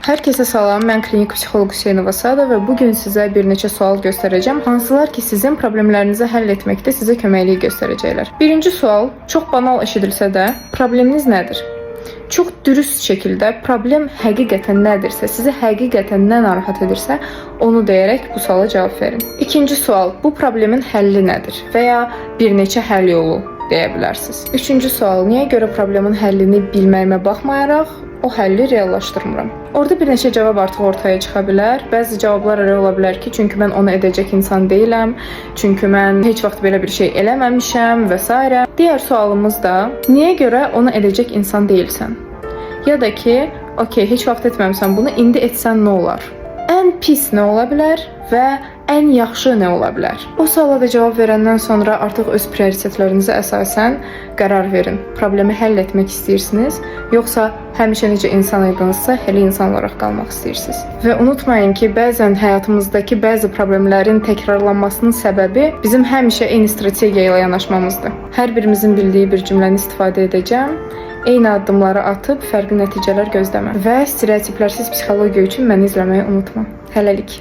Herkese salam, mən klinik psixoloq Hüseyn Vasada və bugün sizə bir neçə sual göstərəcəm. Hansılar ki, sizin problemlərinizi həll etməkdə sizə köməklik göstərəcəklər. Birinci sual, çox banal eşidilsə də, probleminiz nədir? Çox dürüst şəkildə problem həqiqətən nədirsə, sizi həqiqətən nə narahat edirsə, onu deyərək bu suala cavab verin. İkinci sual, bu problemin həlli nədir? Və ya bir neçə həll yolu deyə bilərsiniz. Üçüncü sual, niyə görə problemin həllini bilməyimə baxmayaraq, o həlli reallaşdırmıram? Orada bir neçə cavab artıq ortaya çıxa bilər. Bəzi cavablar elə ola bilər ki, çünki mən onu edəcək insan deyiləm, çünki mən heç vaxt belə bir şey eləməmişəm və s. Digər sualımız da, niyə görə onu edəcək insan deyilsən? Ya da ki, okey, heç vaxt etməmişsən bunu, indi etsən nə olar? Ən pis nə ola bilər və ən yaxşı nə ola bilər? O suala da cavab verəndən sonra artıq öz prioritetlərinizə əsasən qərar verin. Problemi həll etmək istəyirsiniz, yoxsa həmişə necə insan idinizsə, elə insan olaraq qalmaq istəyirsiniz? Və unutmayın ki, bəzən həyatımızdakı bəzi problemlərin təkrarlanmasının səbəbi bizim həmişə eyni strategiya ilə yanaşmamızdır. Hər birimizin bildiyi bir cümləni istifadə edəcəm. Eyni addımları atıb fərqli nəticələr gözləmə və stereotiplərsiz psixologiya üçün məni izləməyi unutma. Hələlik.